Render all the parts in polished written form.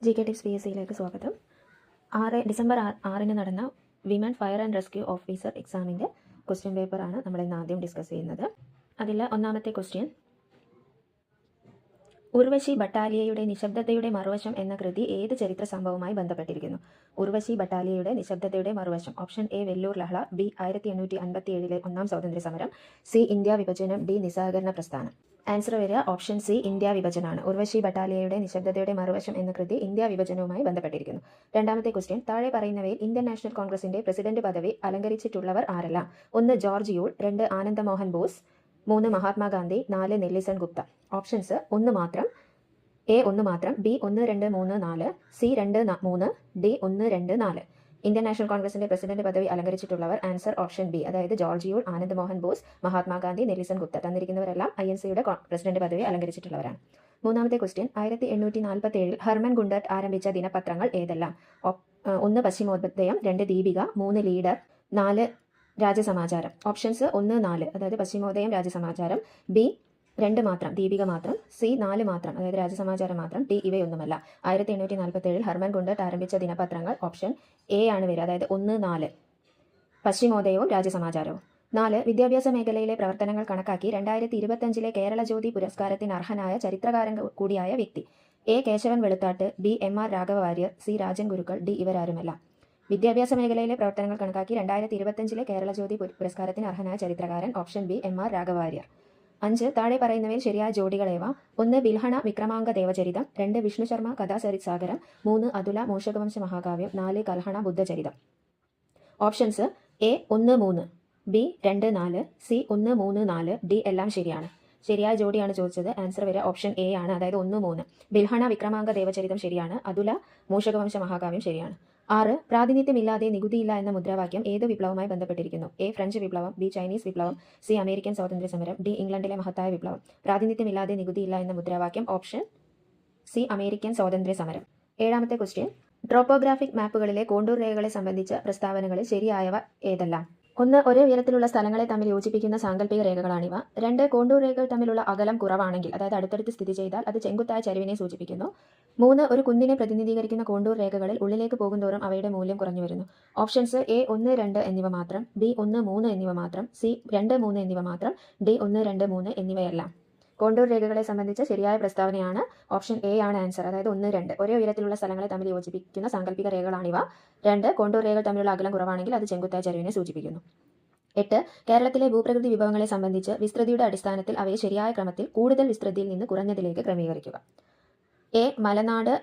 GK tips PSCയിലേക്ക് സ്വാഗതം. December 6 നടന്ന women fire and rescue officer എക്സാമിൻ്റെ ക്വസ്റ്റ്യൻ പേപ്പറാണ് നമ്മൾ ഇന്ന് ആദ്യം ഡിസ്കസ് ചെയ്യുന്നത്. അതിൽ ഒന്നാമത്തെ ക്വസ്റ്റ്യൻ, ഉർവശി ബട്ടാലിയയുടെ നിശബ്ദതയുടെ മറുവശം എന്ന കൃതി ഏത് ചരിത്ര സംഭവവുമായി ബന്ധപ്പെട്ടിരിക്കുന്നു? ഉർവശി ബട്ടാലിയയുടെ നിശബ്ദതയുടെ മറുവശം. ഓപ്ഷൻ എ വെല്ലൂർ ലഹള, ബി 1857 ഒന്നാം സ്വാതന്ത്ര്യ സമരം, സി ഇന്ത്യ വിഭജനം, ഡി നിസ്സഹകരണ പ്രസ്ഥാനം. ആൻസർ വരിക ഓപ്ഷൻ സി ഇന്ത്യ വിഭജനമാണ്. ഉർവശി ബട്ടാലിയയുടെ നിശബ്ദതയുടെ മറുവശം എന്ന കൃതി ഇന്ത്യ വിഭജനവുമായി ബന്ധപ്പെട്ടിരിക്കുന്നു. രണ്ടാമത്തെ ക്വസ്റ്റ്യൻ, താഴെ പറയുന്നവയിൽ ഇന്ത്യൻ നാഷണൽ കോൺഗ്രസിന്റെ പ്രസിഡന്റ് പദവി അലങ്കരിച്ചിട്ടുള്ളവർ ആരെല്ലാം? 1 ജോർജ് യൂൾ, 2 ആനന്ദ മോഹൻ ബോസ്, 3 മഹാത്മാഗാന്ധി, 4 നെല്ലിസൺ ഗുപ്ത. ഓപ്ഷൻസ് 1 മാത്രം, എ 1 മാത്രം, B 1 2 3 4, C 2 3, D 1 2 4. Indian national കോൺഗ്രസിന്റെ പ്രസിഡന്റ് പദവി അലങ്കരിച്ചിട്ടുള്ളവർ ആൻസർ ഓപ്ഷൻ ബി, അതായത് George Yule, Anand Mohan boss, Mahatma Gandhi, നെല്ലിസൺ Gupta. തന്നിരിക്കുന്നവരെല്ലാം INCയുടെ president പദവി അലങ്കരിച്ചിട്ടുള്ളവരാണ്. മൂന്നാമത്തെ ക്വസ്റ്റ്യൻ, 1847 ഹെർമൻ ഗുണ്ടർട്ട് ആരംഭിച്ച ദിനപത്രങ്ങൾ ഏതെല്ലാം? 1 പശ്ചിമോദയം, 2 ദീപിക, 3 ലീഡർ, 4 രാജസമാചാരം. ഓപ്ഷൻസ് 1 4, അതായത് പശ്ചിമോദയം, രാജസമാചാരം, ബി 2 മാത്രം, ദീപിക മാത്രം, സി 4 മാത്രം, അതായത് രാജസമാചാരം മാത്രം, ഡി ഇവയൊന്നുമല്ല. 1847 ഹെർമൻ ഗുണ്ടർട്ട് ആരംഭിച്ച ദിനപത്രങ്ങൾ ഓപ്ഷൻ എ ആണ് വരിക, അതായത് 1 4, പശ്ചിമോദയവും രാജസമാചാരവും. 4 വിദ്യാഭ്യാസ മേഖലയിലെ പ്രവർത്തനങ്ങൾ കണക്കാക്കി 2025 കേരള ജ്യോതി പുരസ്കാരത്തിന് അർഹനായ ചരിത്രകാരൻ കൂടിയായ വ്യക്തി? A Kesavan Veluthat, B MR Raghava Varier, C Rajan Gurukkal, D ഇവരാരുമല്ല. വിദ്യാഭ്യാസ മേഖലയിലെ പ്രവർത്തനങ്ങൾ കണക്കാക്കി 2025 കേരള ജ്യോതി പുരസ്കാരത്തിന് അർഹനായ ചരിത്രകാരൻ option B MR Raghava Varier. 5 താഴെ പറയുന്നവയിൽ ശരിയായ ജോഡികളേവ? 1 Bilhana Vikramanka Devacharitam, 2 Vishnu Sharma Kathasaritsagaram, 3 Atula Mushakavamsha Mahakavyam, 4 Kalhana Buddhacharitam. Options A 1 3, B 2 4, C 1 3 4, D എല്ലാം ശരിയാണ്. ശരിയായ ജോഡിയാണ് ചോദിച്ചത്. ആൻസർ വരെ ഓപ്ഷൻ എ ആണ്, അതായത് 1 3. ബിൽഹണ വിക്രമാംഗ ദേവചരിതം ശരിയാണ്, അതുല മൂഷകവംശ മഹാകാവ്യം ശരിയാണ്. 6 പ്രാതിനിധ്യമില്ലാതെ നികുതിയില്ല എന്ന മുദ്രാവാക്യം ഏത് വിപ്ലവവുമായി ബന്ധപ്പെട്ടിരിക്കുന്നു? എ ഫ്രഞ്ച് വിപ്ലവം, ബി ചൈനീസ് വിപ്ലവം, സി അമേരിക്കൻ സ്വാതന്ത്ര്യ സമരം, ഡി ഇംഗ്ലണ്ടിലെ മഹത്തായ വിപ്ലവം. പ്രാതിനിധ്യമില്ലാതെ നികുതിയില്ല എന്ന മുദ്രാവാക്യം ഓപ്ഷൻ സി അമേരിക്കൻ സ്വാതന്ത്ര്യ സമരം. 7ാമത്തെ ക്വസ്റ്റ്യൻ, ട്രോപ്പോഗ്രാഫിക് മാപ്പുകളിലെ കോണ്ടൂർ രേഖകളെ സംബന്ധിച്ച പ്രസ്താവനകളിൽ ശരിയായവ ഏതെല്ലാം? 1 ഒരേ ഉയരത്തിലുള്ള സ്ഥലങ്ങളെ തമ്മിൽ യോജിപ്പിക്കുന്ന സാങ്കല്പിക രേഖകളാണിവ. 2 കോണ്ടൂർ രേഖകൾ തമ്മിലുള്ള അകലം കുറവാണെങ്കിൽ, അതായത് അടുത്തടുത്ത് സ്ഥിതി ചെയ്താൽ അത് ചെങ്കുത്തായ ചരിവിനെ സൂചിപ്പിക്കുന്നു. 3 ഒരു കുന്നിനെ പ്രതിനിധീകരിക്കുന്ന കോണ്ടൂർ രേഖകളിൽ ഉള്ളിലേക്ക് പോകുന്തോറും അവയുടെ മൂല്യം കുറഞ്ഞു വരുന്നു. ഓപ്ഷൻസ് എ 1 2 എന്നിവ മാത്രം, ബി 1 3 എന്നിവ മാത്രം, സി 2 3 എന്നിവ മാത്രം, ഡി 1 2 3 എന്നിവയെല്ലാം. കോണ്ടൂർ രേഖകളെ സംബന്ധിച്ച ശരിയായ പ്രസ്താവനയാണ് ഓപ്ഷൻ എ ആണ് ആൻസർ, അതായത് 1 2 ഒരേ ഉയരത്തിലുള്ള സ്ഥലങ്ങളെ തമ്മിൽ യോജിപ്പിക്കുന്ന സാങ്കല്പിക രേഖകളാണിവ. 2 കോണ്ടൂർ രേഖകൾ തമ്മിലുള്ള അകലം കുറവാണെങ്കിൽ അത് ചെങ്കുത്തായ ചരിവിനെ സൂചിപ്പിക്കുന്നു. 8 കേരളത്തിലെ ഭൂപ്രകൃതി വിഭവങ്ങളെ സംബന്ധിച്ച് വിസ്തൃതിയുടെ അടിസ്ഥാനത്തിൽ അവയെ ശരിയായ ക്രമത്തിൽ കൂടുതൽ വിസ്തൃതിയിൽ നിന്ന് കുറഞ്ഞതിലേക്ക് ക്രമീകരിക്കുക. എ മലനാട്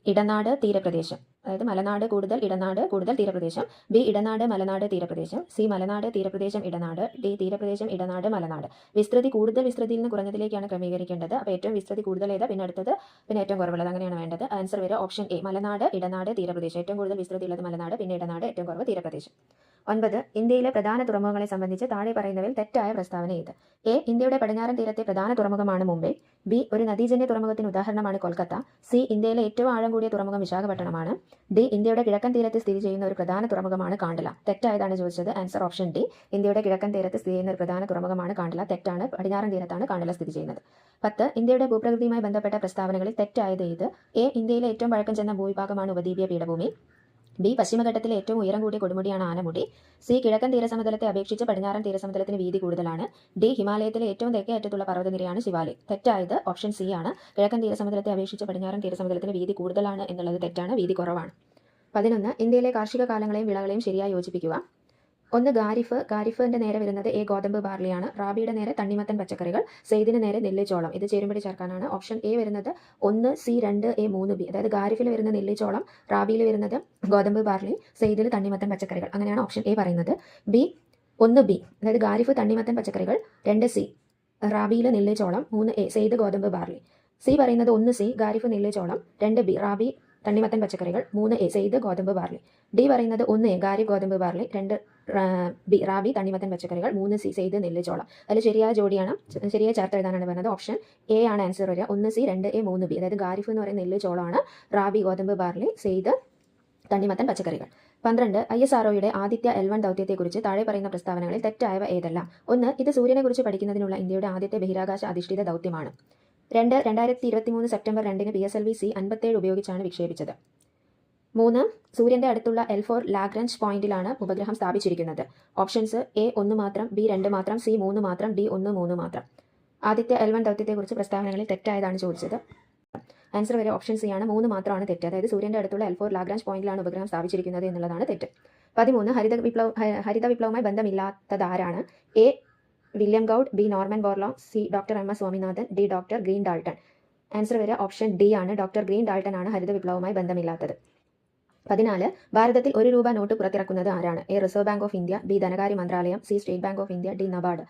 ഇടനാട് തീരപ്രദേശം, അതായത് മലനാട് കൂടുതൽ ഇടനാട് കൂടുതൽ തീരപ്രദേശം, ബി ഇടനാട് മലനാട് തീരപ്രദേശം, സി മലനാട് തീരപ്രദേശം ഇടനാട്, ഡി തീരപ്രദേശം ഇടനാട് മലനാട്. വിസ്തൃതി കൂടുതൽ വിസ്തൃതിയിൽ നിന്ന് കുറഞ്ഞതിലേക്കാണ് ക്രമീകരിക്കേണ്ടത്. അപ്പോൾ ഏറ്റവും വിസ്തൃതി കൂടുതൽ ഏതാ, പിന്നെ അടുത്തത് പിന്നെ ഏറ്റവും കുറവുള്ളത്, അങ്ങനെയാണ് വേണ്ടത്. ആൻസർ വരെ ഓപ്ഷൻ എ മലനാട് ഇടനാട് തീരപ്രദേശം. ഏറ്റവും കൂടുതൽ വിസ്തൃതി ഉള്ളത് മലനാട്, പിന്നെ ഇടനാട്, ഏറ്റവും കുറവ് തീരപ്രദേശം. 9 ഇന്ത്യയിലെ പ്രധാന തുറമുഖങ്ങളെ സംബന്ധിച്ച് താഴെ പറയുന്നവയിൽ തെറ്റായ പ്രസ്താവന ഏത്? എ ഇന്ത്യയുടെ പടിഞ്ഞാറൻ തീരത്തെ പ്രധാന തുറമുഖമാണ് മുംബൈ, ബി ഒരു നദീജന്യ തുറമുഖത്തിന് ഉദാഹരണമാണ് കൊൽക്കത്ത, സി ഇന്ത്യയിലെ ഏറ്റവും ആഴം കൂടിയ തുറമുഖം വിശാഖപട്ടണമാണ്, ഡി ഇന്ത്യയുടെ കിഴക്കൻ തീരത്ത് സ്ഥിതി ചെയ്യുന്ന ഒരു പ്രധാന തുറമുഖമാണ് കാണ്ഡല. തെറ്റായതാണ് ചോദിച്ചത്. ആൻസർ ഓപ്ഷൻ ഡി, ഇന്ത്യയുടെ കിഴക്കൻ തീരത്ത് സ്ഥിതി ചെയ്യുന്ന ഒരു പ്രധാന തുറമുഖമാണ് കാണ്ഡല. തെറ്റാണ്, പടിഞ്ഞാറൻ തീരത്താണ് കാണ്ഡല സ്ഥിതി ചെയ്യുന്നത്. 10 ഇന്ത്യയുടെ ഭൂപ്രകൃതിയുമായി ബന്ധപ്പെട്ട പ്രസ്താവനകളിൽ തെറ്റായത് ഏത്? എ ഇന്ത്യയിലെ ഏറ്റവും പഴക്കം ചെന്ന ഭൂവിഭാഗമാണ് ഉപദ്വീപീയ പീഠഭൂമി, ബി പശ്ചിമഘട്ടത്തിലെ ഏറ്റവും ഉയരം കൂടിയ കൊടുമുടിയാണ് ആനമുടി, സി കിഴക്കൻ തീരസമതലത്തെ അപേക്ഷിച്ച് പടിഞ്ഞാറൻ തീരസമതലത്തിന് വീതി കൂടുതലാണ്, ഡി ഹിമാലയത്തിലെ ഏറ്റവും തെക്കേ അറ്റത്തുള്ള പർവ്വതനിരയാണ് ശിവാലിക്. തെറ്റായത് ഓപ്ഷൻ സി ആണ്, കിഴക്കൻ തീരസമതലത്തെ അപേക്ഷിച്ച് പടിഞ്ഞാറൻ തീരസമതലത്തിന് വീതി കൂടുതലാണ് എന്നുള്ളത് തെറ്റാണ്, വീതി കുറവാണ്. 11 ഇന്ത്യയിലെ കാർഷിക കാലങ്ങളെയും വിളകളെയും ശരിയായി യോജിപ്പിക്കുക. 1 ഖാരിഫിന്റെ നേരെ വരുന്നത് എ ഗോതമ്പ് ബാർലിയാണ്, റാബിയുടെ നേരെ തണ്ണിമത്തൻ പച്ചക്കറികൾ, സെയ്ദിന് നേരെ നെല്ല് ചോളം. ഇത് ചേരുംപടി ചേർക്കാനാണ്. ഓപ്ഷൻ എ വരുന്നത് 1 സി 2 എ 3 ബി, അതായത് ഖാരിഫിൽ വരുന്ന നെല്ല് ചോളം, റാബിയിൽ വരുന്നത് ഗോതമ്പ് ബാർലി, സെയ്ദിൽ തണ്ണിമത്തൻ പച്ചക്കറികൾ. അങ്ങനെയാണ് ഓപ്ഷൻ എ പറയുന്നത്. ബി 1 ബി, അതായത് ഖാരിഫ് തണ്ണിമത്തൻ പച്ചക്കറികൾ, 2 സി റാബിയിൽ നെല്ല് ചോളം, 3 എ സെയ്ദ് ഗോതമ്പ് ബാർലി. സി പറയുന്നത് 1 സി ഖാരിഫ് നെല്ല് ചോളം, 2 ബി റാബി തണ്ണിമത്തൻ പച്ചക്കറികൾ, 3 എ സെയ്ദ് ഗോതമ്പ് ബാർലി. ഡി പറയുന്നത് 1 എ ഖാരിഫ് ഗോതമ്പ് ബാർലി, 2 ബി റാബി തണ്ണിമത്തൻ പച്ചക്കറികൾ, 3 സി സെയ്ദ് നെല്ല് ചോളം. അതിൽ ശരിയായ ജോഡിയാണ്, ശരിയായ ചേർത്ത് എഴുതാനാണ് പറയുന്നത്. ഓപ്ഷൻ എ ആണ് ആൻസർ വരിക. 1 സി 2 എ 3 ബി, അതായത് ഖാരിഫ് എന്ന് പറയുന്ന നെല്ല് ചോളമാണ്, റാബി ഗോതമ്പ് ബാർലി, സെയ്ദ് തണ്ണിമത്തൻ പച്ചക്കറികൾ. 12 ISROയുടെ ആദിത്യ L1 ദൗത്യത്തെക്കുറിച്ച് താഴെ പറയുന്ന പ്രസ്താവനകളിൽ തെറ്റായവ ഏതെല്ലാം? 1 ഇത് സൂര്യനെക്കുറിച്ച് പഠിക്കുന്നതിനുള്ള ഇന്ത്യയുടെ ആദ്യത്തെ ബഹിരാകാശ അധിഷ്ഠിത ദൗത്യമാണ്. 2 2023 സെപ്റ്റംബർ 2 PSLV C-57 ഉപയോഗിച്ചാണ് വിക്ഷേപിച്ചത്. 3 സൂര്യന്റെ അടുത്തുള്ള L4 ലാഗ്രാഞ്ച് പോയിന്റിലാണ് ഉപഗ്രഹം സ്ഥാപിച്ചിരിക്കുന്നത്. ഓപ്ഷൻസ് എ 1 മാത്രം, ബി 2 മാത്രം, സി 3 മാത്രം, ഡി 1 3 മാത്രം. ആദ്യത്തെ L1 ദൗത്യത്തെക്കുറിച്ച് പ്രസ്താവനകളിൽ തെറ്റായതാണ് ചോദിച്ചത്. ആൻസർ വരെ ഓപ്ഷൻ സി ആണ്, 3 മാത്രമാണ് തെറ്റ്. അതായത് സൂര്യന്റെ അടുത്തുള്ള L4 ലാഗ്രാഞ്ച് പോയിന്റിലാണ് ഉപഗ്രഹം സ്ഥാപിച്ചിരിക്കുന്നത് എന്നുള്ളതാണ് തെറ്റ്. 13 ഹരിത വിപ്ലവവുമായി ബന്ധമില്ലാത്തതാരാണ്? A William Gaud, B Norman Borlaug, C doctor M S Swaminathan, D doctor Green Dalton. Answer വരെ ഓപ്ഷൻ ഡി ആണ്, ഡോക്ടർ ഗ്രീൻ ഡാൾട്ടൺ ആണ് ഹരിത വിപ്ലവവുമായി ബന്ധമില്ലാത്തത്. 14 ഭാരതത്തിൽ ₹1 നോട്ട് പുറത്തിറക്കുന്നത് ആരാണ്? A reserve bank of India, B ധനകാര്യ മന്ത്രാലയം, C state bank of India, D NABARD.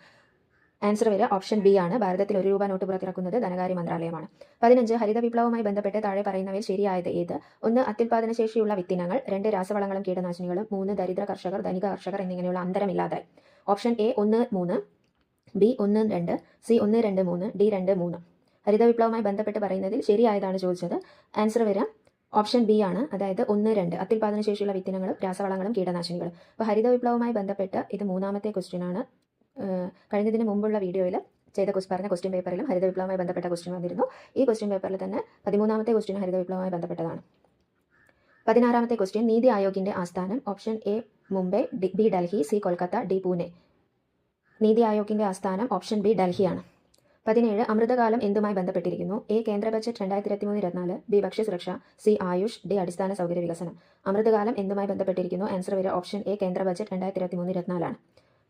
Answer വരെ option B ആണ്, ഭാരതത്തിൽ ₹1 നോട്ട് പുറത്തിറക്കുന്നത് ധനകാര്യ മന്ത്രാലയമാണ്. 15 ഹരിത വിപ്ലവവുമായി ബന്ധപ്പെട്ട് താഴെ പറയുന്നവയിൽ ശരിയായത് ഏത്? 1 അത്യുൽപാദന ശേഷിയുള്ള വിത്തിനങ്ങൾ, 2 രാസവളങ്ങളും കീടനാശിനികളും, 3 ദരിദ്ര കർഷകർ, ധനിക കർഷകർ എന്നിങ്ങനെയുള്ള അന്തരമില്ലാതായി. Option A 1 3, B 1 2, C 1 2 3, D 2 3. ഹരിത വിപ്ലവവുമായി ബന്ധപ്പെട്ട് പറയുന്നതിൽ ശരിയായതാണ് ചോദിച്ചത്. ആൻസർ വരെ ഓപ്ഷൻ ബി ആണ്, അതായത് 1 2 അത്യുൽപാദന ശേഷിയുള്ള വിത്തിനങ്ങളും രാസവളങ്ങളും കീടനാശിനികളും. അപ്പോൾ ഹരിത വിപ്ലവവുമായി ബന്ധപ്പെട്ട് ഇത് 3ാമത്തെ ക്വസ്റ്റ്യൻ ആണ്. കഴിഞ്ഞതിന് മുമ്പുള്ള വീഡിയോയിൽ ചെയ്ത പറഞ്ഞ ക്വസ്റ്റ്യൻ പേപ്പറിലും ഹരിത വിപ്ലവവുമായി ബന്ധപ്പെട്ട ക്വസ്റ്റ്യൻ വന്നിരുന്നു. ഈ ക്വസ്റ്റ്യൻ പേപ്പറിൽ തന്നെ 13ാമത്തെ ക്വസ്റ്റ്യൻ ഹരിത വിപ്ലവവുമായി ബന്ധപ്പെട്ടതാണ്. 16ാമത്തെ ക്വസ്റ്റ്യൻ നീതി ആയോഗിന്റെ ആസ്ഥാനം? Option A Mumbai, B Delhi, C Kolkata, D Pune. നീതി ആയോഗിന്റെ ആസ്ഥാനം ഓപ്ഷൻ ബി ഡൽഹിയാണ്. 17 അമൃതകാലം എന്തുമായി ബന്ധപ്പെട്ടിരിക്കുന്നു? എ കേന്ദ്ര ബജറ്റ് 2023-24, ബി ഭക്ഷ്യസുരക്ഷ, സി ആയുഷ്, ഡി അടിസ്ഥാന സൗകര്യ വികസനം. അമൃതകാലം എന്തുമായി ബന്ധപ്പെട്ടിരിക്കുന്നു? ആൻസർ വരെ ഓപ്ഷൻ എ കേന്ദ്ര ബജറ്റ് 2023-24 ആണ്.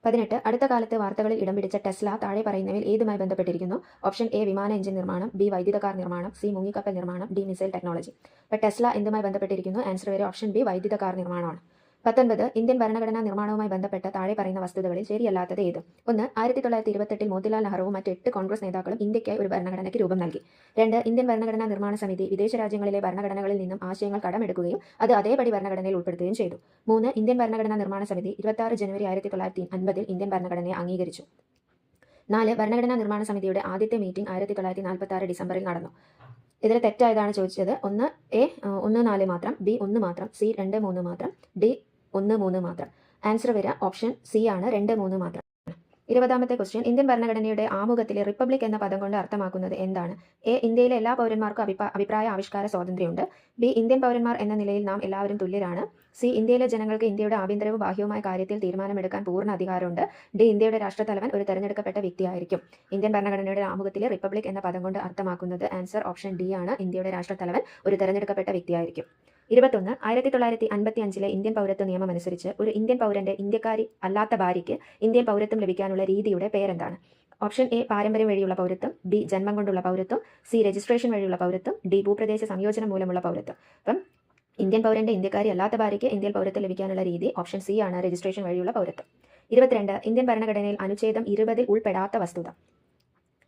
18 അടുത്ത കാലത്ത് വാർത്തകളിൽ ഇടം പിടിച്ച ടെസ്ല താഴെ പറയുന്നവയിൽ ഏതുമായി ബന്ധപ്പെട്ടിരിക്കുന്നു? ഓപ്ഷൻ എ വിമാന എഞ്ചിൻ നിർമ്മാണം, ബി വൈദ്യുത കാർ നിർമ്മാണം, സി മുങ്ങിക്കപ്പൽ നിർമ്മാണം, ഡി മിസൈൽ ടെക്നോളജി. അപ്പോൾ ടെസ്ല എന്തുമായി ബന്ധപ്പെട്ടിരിക്കുന്നു? ആൻസർ വരെ ഓപ്ഷൻ ബി വൈദ്യുത കാർ നിർമ്മാണമാണ്. 19 ഇന്ത്യൻ ഭരണഘടനാ നിർമ്മാണവുമായി ബന്ധപ്പെട്ട താഴെ പറയുന്ന വസ്തുതകളിൽ ശരിയല്ലാത്തത് ഏത്? 1 1928 മോത്തിലാൽ നെഹ്റുവും മറ്റ് 8 കോൺഗ്രസ് നേതാക്കളും ഇന്ത്യയ്ക്കായി ഒരു ഭരണഘടനയ്ക്ക് രൂപം നൽകി. 2 ഇന്ത്യൻ ഭരണഘടനാ നിർമ്മാണ സമിതി വിദേശ രാജ്യങ്ങളിലെ ഭരണഘടനകളിൽ നിന്നും ആശയങ്ങൾ കടമെടുക്കുകയും അത് അതേപടി ഭരണഘടനയിൽ ഉൾപ്പെടുത്തുകയും ചെയ്തു. 3 ഇന്ത്യൻ ഭരണഘടനാ നിർമ്മാണ സമിതി 26 ജനുവരി 1950 ഇന്ത്യൻ ഭരണഘടനയെ അംഗീകരിച്ചു. 4 ഭരണഘടനാ നിർമ്മാണ സമിതിയുടെ ആദ്യത്തെ മീറ്റിംഗ് 1946 ഡിസംബറിൽ നടന്നു. ഇതിൽ തെറ്റായതാണ് ചോദിച്ചത്. 1 എ 1 4 മാത്രം, ബി 1 മാത്രം, സി 2 3 മാത്രം, ഡി 1 3 മാത്രം. ആൻസർ വരിക ഓപ്ഷൻ സി ആണ്, 2 3 മാത്രം. 20ാമത്തെ ക്വസ്റ്റ്യൻ ഇന്ത്യൻ ഭരണഘടനയുടെ ആമുഖത്തിലെ റിപ്പബ്ലിക് എന്ന പദം കൊണ്ട് അർത്ഥമാക്കുന്നത് എന്താണ്? എ ഇന്ത്യയിലെ എല്ലാ പൗരന്മാർക്കും അഭിപ്രായ ആവിഷ്കാര സ്വാതന്ത്ര്യമുണ്ട്, ബി ഇന്ത്യൻ പൗരന്മാർ എന്ന നിലയിൽ നാം എല്ലാവരും തുല്യരാണ്, സി ഇന്ത്യയിലെ ജനങ്ങൾക്ക് ഇന്ത്യയുടെ ആഭ്യന്തരവും ബാഹ്യവുമായ കാര്യത്തിൽ തീരുമാനമെടുക്കാൻ പൂർണ്ണ അധികാരമുണ്ട്, ഡി ഇന്ത്യയുടെ രാഷ്ട്രത്തലവൻ ഒരു തെരഞ്ഞെടുക്കപ്പെട്ട വ്യക്തിയായിരിക്കും. ഇന്ത്യൻ ഭരണഘടനയുടെ ആമുഖത്തിലെ റിപ്പബ്ലിക് എന്ന പദം കൊണ്ട് അർത്ഥമാക്കുന്നത് ആൻസർ ഓപ്ഷൻ ഡി ആണ്, ഇന്ത്യയുടെ രാഷ്ട്രത്തലവൻ ഒരു തെരഞ്ഞെടുക്കപ്പെട്ട വ്യക്തിയായിരിക്കും. 21 1955 ഇന്ത്യൻ പൗരത്വ നിയമം അനുസരിച്ച് ഒരു ഇന്ത്യൻ പൗരന്റെ ഇന്ത്യക്കാരി അല്ലാത്ത ഭാര്യയ്ക്ക് ഇന്ത്യൻ പൗരത്വം ലഭിക്കാനുള്ള രീതിയുടെ പേരെന്താണ്? ഓപ്ഷൻ എ പാരമ്പര്യം വഴിയുള്ള പൗരത്വം, ബി ജന്മം കൊണ്ടുള്ള പൗരത്വം, സി രജിസ്ട്രേഷൻ വഴിയുള്ള പൗരത്വം, ഡി ഭൂപ്രദേശ സംയോജനം മൂലമുള്ള പൗരത്വം. അപ്പം ഇന്ത്യൻ പൗരന്റെ ഇന്ത്യക്കാരി അല്ലാത്ത ഭാര്യയ്ക്ക് ഇന്ത്യൻ പൗരത്വം ലഭിക്കാനുള്ള രീതി ഓപ്ഷൻ സി ആണ്, രജിസ്ട്രേഷൻ വഴിയുള്ള പൗരത്വം. 22 ഇന്ത്യൻ ഭരണഘടനയിൽ അനുച്ഛേദം 20 ഉൾപ്പെടാത്ത വസ്തുത?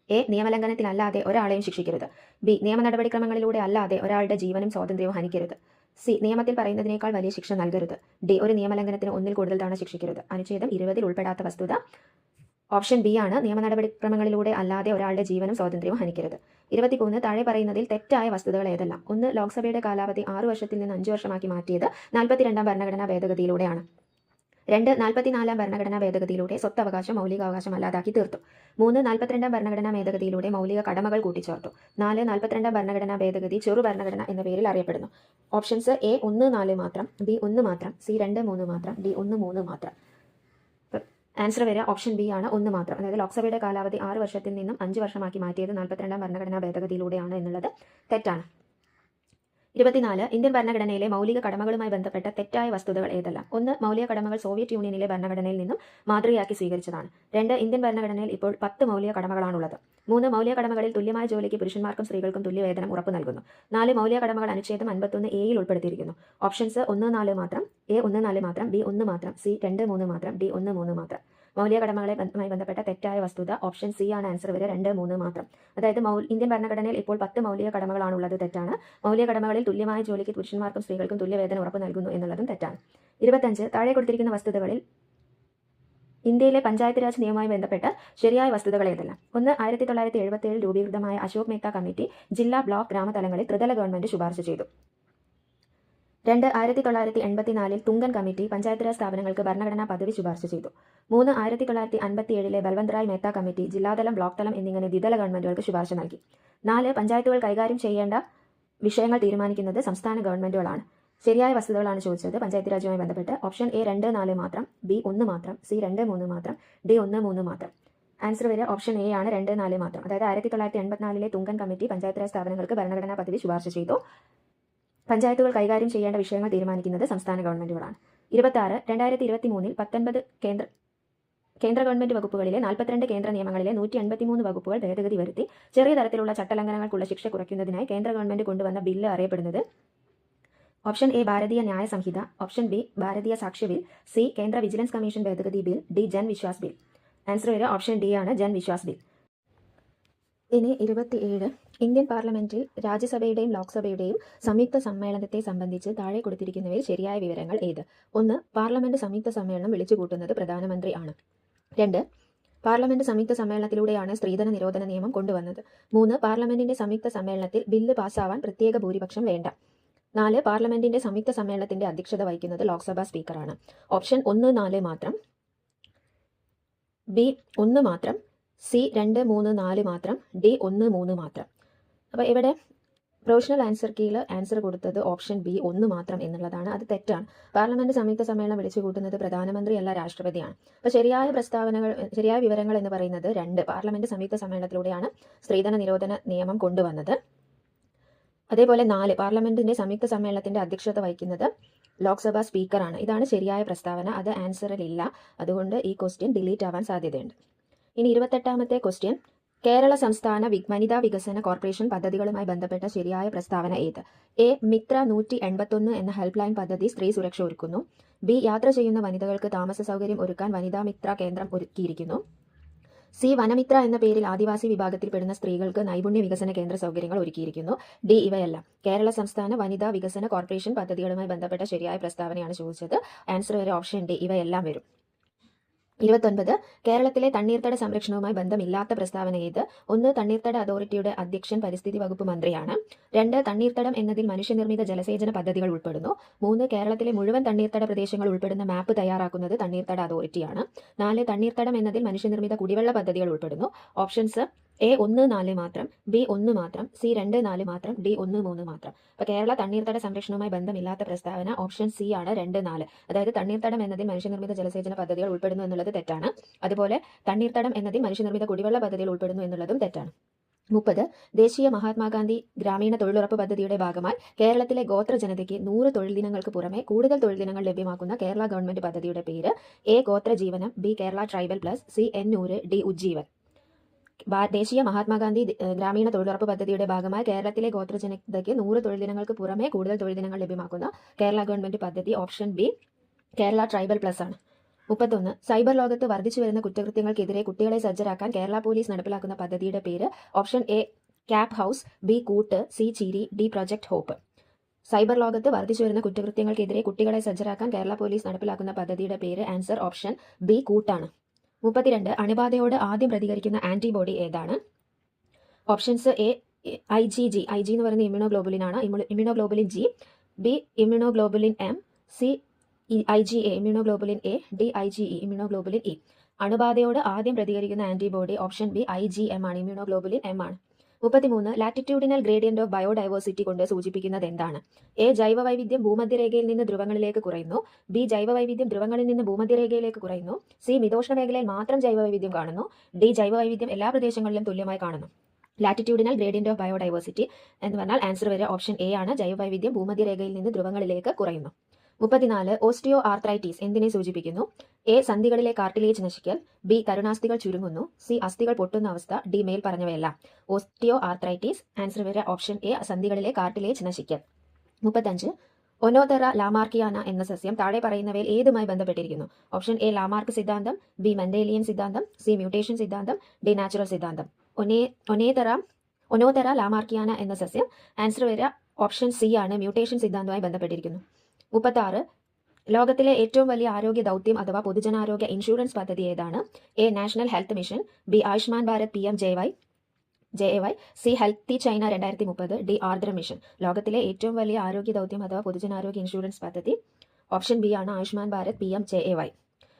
എ നിയമലംഘനത്തിനല്ലാതെ ഒരാളെയും ശിക്ഷിക്കരുത്, ബി നിയമ നടപടിക്രമങ്ങളിലൂടെ അല്ലാതെ ഒരാളുടെ ജീവനും സ്വാതന്ത്ര്യവും ഹനിക്കരുത്, സി നിയമത്തിൽ പറയുന്നതിനേക്കാൾ വലിയ ശിക്ഷ നൽകരുത്, ഡി ഒരു നിയമലംഘനത്തിന് ഒന്നിൽ കൂടുതൽ തവണ ശിക്ഷിക്കരുത്. അനുച്ഛേദം 20 ഉൾപ്പെടാത്ത വസ്തുത ഓപ്ഷൻ ബി ആണ്, നിയമ നടപടിക്രമങ്ങളിലൂടെ അല്ലാതെ ഒരാളുടെ ജീവനും സ്വാതന്ത്ര്യവും ഹനിക്കരുത്. 23 താഴെ പറയുന്നതിൽ തെറ്റായ വസ്തുതകൾ ഏതെല്ലാം? 1 ലോക്സഭയുടെ കാലാവധി 6 വർഷത്തിൽ നിന്ന് 5 വർഷമാക്കി മാറ്റിയത് 42ാം ഭരണഘടനാ ഭേദഗതിയിലൂടെയാണ്. 2 44ാം ഭരണഘടനാ ഭേദഗതിയിലൂടെ സ്വത്തവകാശം മൗലികാവകാശം അല്ലാതാക്കി തീർത്തു. 3 42ാം ഭരണഘടനാ ഭേദഗതിയിലൂടെ മൗലിക കടമകൾ കൂട്ടിച്ചേർത്തു. 4 42ാം ഭരണഘടനാ ഭേദഗതി ചെറു ഭരണഘടന എന്ന പേരിൽ അറിയപ്പെടുന്നു. ഓപ്ഷൻസ് എ 1 4 മാത്രം, ബി 1 മാത്രം, സി 2 3 മാത്രം, ഡി 1 3 മാത്രം. ആൻസർ വരിക ഓപ്ഷൻ ബി ആണ്, 1 മാത്രം. അതായത് ലോക്സഭയുടെ കാലാവധി 6 വർഷത്തിൽ നിന്നും 5 വർഷമാക്കി മാറ്റിയത് 42ാം ഭരണഘടനാ ഭേദഗതിയിലൂടെയാണ് എന്നുള്ളത് തെറ്റാണ്. 24 ഇന്ത്യൻ ഭരണഘടനയിലെ മൗലിക കടമകളുമായി ബന്ധപ്പെട്ട തെറ്റായ വസ്തുതകൾ ഏതെല്ലാം? 1 മൗലിക കടമകൾ സോവിയറ്റ് യൂണിയനിലെ ഭരണഘടനയിൽ നിന്നും മാതൃകയാക്കി സ്വീകരിച്ചതാണ്. 2 ഇന്ത്യൻ ഭരണഘടനയിൽ ഇപ്പോൾ 10 മൗലിക കടമകളാണുള്ളത്. 3 മൗലിക കടമകളിൽ തുല്യമായ ജോലിക്ക് പുരുഷന്മാർക്കും സ്ത്രീകൾക്കും തുല്യവേതനം ഉറപ്പു നൽകുന്നു. 4 മൗലിക കടമകൾ അനുച്ഛേദം 51 എയിൽ ഉൾപ്പെടുത്തിയിരിക്കുന്നു. ഓപ്ഷൻസ് 1 4 മാത്രം, എ 1 4 മാത്രം, ബി 1 മാത്രം, സി 2 3 മാത്രം, ഡി 1 3 മാത്രം. മൗലിക കടമകളുമായി ബന്ധപ്പെട്ട തെറ്റായ വസ്തുത ഓപ്ഷൻ സി ആണ്, ആൻസർ വരെ 2 3 മാത്രം. അതായത് ഇന്ത്യൻ ഭരണഘടനയിൽ ഇപ്പോൾ 10 മൗലിക കടമകളാണുള്ളത്, തെറ്റാണ്. മൗലിക കടമകളിൽ തുല്യമായ ജോലിക്ക് പുരുഷന്മാർക്കും സ്ത്രീകൾക്കും തുല്യവേതനം ഉറപ്പ് നൽകുന്നു എന്നുള്ളതും തെറ്റാണ്. 25 താഴെ കൊടുത്തിരിക്കുന്ന വസ്തുതകളിൽ ഇന്ത്യയിലെ പഞ്ചായത്ത് രാജ് നിയമവുമായി ബന്ധപ്പെട്ട ശരിയായ വസ്തുതകൾ ഏതെല്ലാം? 1 1977 രൂപീകൃതമായ അശോക് മേത്ത കമ്മിറ്റി ജില്ലാ ബ്ലോക്ക് ഗ്രാമതലങ്ങളിൽ ത്രിതല ഗവൺമെന്റ് ശുപാർശ ചെയ്തു. 2 1984 തുങ്കൻ കമ്മിറ്റി പഞ്ചായത്ത് രാജ് സ്ഥാപനങ്ങൾക്ക് ഭരണഘടനാ പദവി ശുപാർശ ചെയ്തു. 3 1957 ബൽവന്ത് റായ് മേത്ത കമ്മിറ്റി ജില്ലാതലം, ബ്ലോക്ക് തലം എന്നിങ്ങനെ ദ്വിതല ഗവൺമെന്റുകൾക്ക് ശുപാർശ നൽകി. 4 പഞ്ചായത്തുകൾ കൈകാര്യം ചെയ്യേണ്ട വിഷയങ്ങൾ തീരുമാനിക്കുന്നത് സംസ്ഥാന ഗവൺമെന്റുകളാണ്. ശരിയായ വസ്തുതകളാണ് ചോദിച്ചത് പഞ്ചായത്ത് രാജുമായി ബന്ധപ്പെട്ട്. ഓപ്ഷൻ എ 2, 4 മാത്രം, ബി 1 മാത്രം, സി 2, 3 മാത്രം, ഡി 1, 3 മാത്രം. ആൻസർ വരെ ഓപ്ഷൻ എ ആണ്, 2, 4 മാത്രം. അതായത് 1984 തുങ്കൻ കമ്മിറ്റി പഞ്ചായത്ത് രാജ് സ്ഥാപനങ്ങൾക്ക് ഭരണഘടനാ പദവി ശുപാർശ ചെയ്തു. പഞ്ചായത്തുകൾ കൈകാര്യം ചെയ്യേണ്ട വിഷയങ്ങൾ തീരുമാനിക്കുന്നത് സംസ്ഥാന ഗവൺമെന്റുകളാണ്. 26 2023 19 കേന്ദ്ര ഗവൺമെന്റ് വകുപ്പുകളിലെ 42 കേന്ദ്ര നിയമങ്ങളിലെ 183 വകുപ്പുകൾ ഭേദഗതി വരുത്തി ചെറിയ തരത്തിലുള്ള ചട്ടലംഘനങ്ങൾക്കുള്ള ശിക്ഷ കുറയ്ക്കുന്നതിനായി കേന്ദ്ര ഗവൺമെന്റ് കൊണ്ടുവന്ന ബില്ല് അറിയപ്പെടുന്നത്? ഓപ്ഷൻ എ ഭാരതീയ ന്യായ സംഹിത, ഓപ്ഷൻ ബി ഭാരതീയ സാക്ഷ്യ ബിൽ, സി കേന്ദ്ര വിജിലൻസ് കമ്മീഷൻ ഭേദഗതി bill, D Jan Vishwas bill. Answer വരെ ഓപ്ഷൻ ഡി ആണ്, ജൻ വിശ്വാസ് ബിൽ. ഇനി 27 ഇന്ത്യൻ പാർലമെന്റിൽ രാജ്യസഭയുടെയും ലോക്സഭയുടെയും സംയുക്ത സമ്മേളനത്തെ സംബന്ധിച്ച് താഴെ കൊടുത്തിരിക്കുന്നവയിൽ ശരിയായ വിവരങ്ങൾ ഏത്? 1 പാർലമെന്റ് സംയുക്ത സമ്മേളനം വിളിച്ചുകൂട്ടുന്നത് പ്രധാനമന്ത്രി ആണ്. 2 പാർലമെന്റ് സംയുക്ത സമ്മേളനത്തിലൂടെയാണ് സ്ത്രീധന നിരോധന നിയമം കൊണ്ടുവന്നത്. 3 പാർലമെന്റിന്റെ സംയുക്ത സമ്മേളനത്തിൽ ബില്ല് പാസ്സാവാൻ പ്രത്യേക ഭൂരിപക്ഷം വേണ്ട. 4 പാർലമെന്റിന്റെ സംയുക്ത സമ്മേളനത്തിന്റെ അധ്യക്ഷത വഹിക്കുന്നത് ലോക്സഭാ സ്പീക്കറാണ്. ഓപ്ഷൻ 1, 4 മാത്രം, ബി 1 മാത്രം, സി 2, 3, 4 മാത്രം, ഡി 1, 3 മാത്രം. അപ്പോൾ ഇവിടെ പ്രൊവിഷണൽ ആൻസർ കീയിൽ ആൻസർ കൊടുത്തത് ഓപ്ഷൻ ബി 1 മാത്രം എന്നുള്ളതാണ്. അത് തെറ്റാണ്. പാർലമെന്റ് സംയുക്ത സമ്മേളനം വിളിച്ചു കൂട്ടുന്നത് പ്രധാനമന്ത്രിയല്ല, രാഷ്ട്രപതിയാണ്. അപ്പോൾ ശരിയായ വിവരങ്ങൾ എന്ന് പറയുന്നത് 2 പാർലമെന്റ് സംയുക്ത സമ്മേളനത്തിലൂടെയാണ് സ്ത്രീധന നിരോധന നിയമം കൊണ്ടുവന്നത്. അതേപോലെ 4 പാർലമെന്റിന്റെ സംയുക്ത സമ്മേളനത്തിന്റെ അധ്യക്ഷത വഹിക്കുന്നത് ലോക്സഭാ സ്പീക്കറാണ്. ഇതാണ് ശരിയായ പ്രസ്താവന. അത് ആൻസറിൽ ഇല്ല. അതുകൊണ്ട് ഈ ക്വസ്റ്റ്യൻ ഡിലീറ്റ് ആവാൻ സാധ്യതയുണ്ട്. ഇനി 28ാമത്തെ ക്വസ്റ്റ്യൻ, കേരള സംസ്ഥാന വനിതാ വികസന കോർപ്പറേഷൻ പദ്ധതികളുമായി ബന്ധപ്പെട്ട ശരിയായ പ്രസ്താവന ഏത്? എ മിത്ര 181 എന്ന ഹെൽപ്പ് ലൈൻ പദ്ധതി സ്ത്രീ സുരക്ഷ ഒരുക്കുന്നു. ബി യാത്ര ചെയ്യുന്ന വനിതകൾക്ക് താമസ സൗകര്യം ഒരുക്കാൻ വനിതാ മിത്ര കേന്ദ്രം ഒരുക്കിയിരിക്കുന്നു. സി വനമിത്ര എന്ന പേരിൽ ആദിവാസി വിഭാഗത്തിൽപ്പെടുന്ന സ്ത്രീകൾക്ക് നൈപുണ്യ വികസന കേന്ദ്ര സൗകര്യങ്ങൾ ഒരുക്കിയിരിക്കുന്നു. ഡി ഇവയെല്ലാം. കേരള സംസ്ഥാന വനിതാ വികസന കോർപ്പറേഷൻ പദ്ധതികളുമായി ബന്ധപ്പെട്ട ശരിയായ പ്രസ്താവനയാണ് ചോദിച്ചത്. ആൻസർ വരെ ഓപ്ഷൻ ഡി ഇവയെല്ലാം വരും. 29 കേരളത്തിലെ തണ്ണീർത്തട സംരക്ഷണവുമായി ബന്ധമില്ലാത്ത പ്രസ്താവന ഏത്? 1 തണ്ണീർത്തട അതോറിറ്റിയുടെ അധ്യക്ഷൻ പരിസ്ഥിതി വകുപ്പ് മന്ത്രിയാണ്. 2 തണ്ണീർത്തടം എന്നതിൽ മനുഷ്യനിർമ്മിത ജലസേചന പദ്ധതികൾ ഉൾപ്പെടുന്നു. 3 കേരളത്തിലെ മുഴുവൻ തണ്ണീർത്തട പ്രദേശങ്ങൾ ഉൾപ്പെടുന്ന മാപ്പ് തയ്യാറാക്കുന്നത് തണ്ണീർത്തട അതോറിറ്റിയാണ്. 4 തണ്ണീർത്തടം എന്നതിൽ മനുഷ്യനിർമ്മിത കുടിവെള്ള പദ്ധതികൾ ഉൾപ്പെടുന്നു. ഓപ്ഷൻസ് എ 1, 4 മാത്രം, ബി 1 മാത്രം, സി 2, 4 മാത്രം, ഡി 1, 3 മാത്രം. അപ്പോൾ കേരള തണ്ണീർത്തട സംരക്ഷണവുമായി ബന്ധമില്ലാത്ത പ്രസ്താവന ഓപ്ഷൻ സി ആണ്, 2, 4. അതായത് തണ്ണീർത്തടം എന്നതിൽ മനുഷ്യനിർമ്മിത ജലസേചന പദ്ധതികൾ ഉൾപ്പെടുന്നു എന്നുള്ളത് തെറ്റാണ്. അതുപോലെ തണ്ണീർത്തടം എന്നതിൽ മനുഷ്യനിർമ്മിത കുടിവെള്ള പദ്ധതികൾ ഉൾപ്പെടുന്നു എന്നുള്ളതും തെറ്റാണ്. 30 ദേശീയ മഹാത്മാഗാന്ധി ഗ്രാമീണ തൊഴിലുറപ്പ് പദ്ധതിയുടെ ഭാഗമായി കേരളത്തിലെ ഗോത്ര ജനതയ്ക്ക് 100 തൊഴിൽ ദിനങ്ങൾക്ക് പുറമെ കൂടുതൽ തൊഴിൽ ദിനങ്ങൾ ലഭ്യമാക്കുന്ന കേരള ഗവൺമെന്റ് പദ്ധതിയുടെ പേര്? എ ഗോത്ര ജീവനം, B Kerala tribal plus, C എന്നൂര്, ഡി ഉജ്ജീവൻ. ദേശീയ മഹാത്മാഗാന്ധി ഗ്രാമീണ തൊഴിലുറപ്പ് പദ്ധതിയുടെ ഭാഗമായി കേരളത്തിലെ ഗോത്ര ജനതയ്ക്ക് 100 തൊഴിൽ ദിനങ്ങൾക്ക് പുറമെ കൂടുതൽ തൊഴിൽ ദിനങ്ങൾ ലഭ്യമാക്കുന്ന കേരള ഗവൺമെന്റ് പദ്ധതി option B Kerala tribal plus ആണ്. 31 സൈബർ ലോകത്ത് വർദ്ധിച്ചു വരുന്ന കുറ്റകൃത്യങ്ങൾക്കെതിരെ കുട്ടികളെ സജ്ജരാക്കാൻ കേരള പോലീസ് നടപ്പിലാക്കുന്ന പദ്ധതിയുടെ പേര്? Option A cap house, B കൂട്ട്, സി ചിരി, ഡി പ്രൊജക്ട് ഹോപ്പ്. സൈബർ ലോകത്ത് വർദ്ധിച്ചു വരുന്ന കുറ്റകൃത്യങ്ങൾക്കെതിരെ കുട്ടികളെ സജ്ജരാക്കാൻ കേരള പോലീസ് നടപ്പിലാക്കുന്ന പദ്ധതിയുടെ പേര്? ആൻസർ ഓപ്ഷൻ ബി കൂട്ടാണ്. 32 അണുബാധയോട് ആദ്യം പ്രതികരിക്കുന്ന ആന്റിബോഡി ഏതാണ്? ഓപ്ഷൻസ് എ IgG എന്ന് പറയുന്ന ഇമ്മ്യൂണോഗ്ലോബുലിൻ ആണ്, immunoglobulin G, B immunoglobulin M, C IgA immunoglobulin A, D IgE immunoglobulin E. അണുബാധയോട് ആദ്യം പ്രതികരിക്കുന്ന ആന്റിബോഡി ഓപ്ഷൻ ബി IgM ആണ്, ഇമ്മ്യൂണോഗ്ലോബുലിൻ എം ആണ്. 33 ലാറ്റിറ്റ്യൂഡിനൽ ഗ്രേഡിയന്റ് ഓഫ് ബയോഡൈവേഴ്സിറ്റി കൊണ്ട് സൂചിപ്പിക്കുന്നത് എന്താണ്? എ ജൈവവൈവിധ്യം ഭൂമധ്യരേഖയിൽ നിന്ന് ധ്രുവങ്ങളിലേക്ക് കുറയുന്നു, ബി ജൈവവൈവിധ്യം ധ്രുവങ്ങളിൽ നിന്ന് ഭൂമധ്യരേഖയിലേക്ക് കുറയുന്നു, സി മിതോഷ്ണ മേഖലയിൽ മാത്രം ജൈവവൈവിധ്യം കാണുന്നു, ഡി ജൈവവൈവിധ്യം എല്ലാ പ്രദേശങ്ങളിലും തുല്യമായി കാണുന്നു. ലാറ്റിറ്റ്യൂഡിനൽ ഗ്രേഡിയന്റ് ഓഫ് ബയോഡൈവേഴ്സിറ്റി എന്ന് പറഞ്ഞാൽ ആൻസർ വരെ ഓപ്ഷൻ എ ആണ്, ജൈവവൈവിധ്യം ഭൂമധ്യരേഖയിൽ നിന്ന് ധ്രുവങ്ങളിലേക്ക് കുറയുന്നു. 34 ഓസ്റ്റിയോ ആർത്രൈറ്റിസ് എന്തിനെ സൂചിപ്പിക്കുന്നു? എ സന്ധികളിലെ കാർട്ടിലേജ് നശിക്കൽ, ബി തരുണാസ്ഥികൾ ചുരുങ്ങുന്നു, സി അസ്ഥികൾ പൊട്ടുന്ന അവസ്ഥ, ഡി മേൽ പറഞ്ഞവയെല്ലാം. ഓസ്റ്റിയോ ആർത്രൈറ്റിസ് ആൻസർ വരെ ഓപ്ഷൻ എ, സന്ധികളിലെ കാർട്ടിലേജ് നശിക്കൽ. 35 ഒനോതെറ ലാമാർക്കിയാന എന്ന സസ്യം താഴെ പറയുന്നവയിൽ ഏതുമായി ബന്ധപ്പെട്ടിരിക്കുന്നു? ഓപ്ഷൻ എ ലാമാർക്ക് സിദ്ധാന്തം, ബി മെൻഡേലിയൻ സിദ്ധാന്തം, സി മ്യൂട്ടേഷൻ സിദ്ധാന്തം, ഡി നാച്ചുറൽ സിദ്ധാന്തം. ഒനോതെറ ലാമാർക്കിയാന എന്ന സസ്യം ആൻസർ വരെ ഓപ്ഷൻ സി ആണ്, മ്യൂട്ടേഷൻ സിദ്ധാന്തവുമായി ബന്ധപ്പെട്ടിരിക്കുന്നു. 36 ലോകത്തിലെ ഏറ്റവും വലിയ ആരോഗ്യ ദൗത്യം അഥവാ പൊതുജനാരോഗ്യ ഇൻഷുറൻസ് പദ്ധതി ഏതാണ്? A national health mission, B Ayushman Bharat PM JY, JAY. C healthy China 2030. D Ardra mission. ലോകത്തിലെ ഏറ്റവും വലിയ ആരോഗ്യ ദൗത്യം അഥവാ പൊതുജനാരോഗ്യ ഇൻഷുറൻസ് പദ്ധതി. ഓപ്ഷൻ ബി ആണ് ആയുഷ്മാൻ ഭാരത് PMJAY.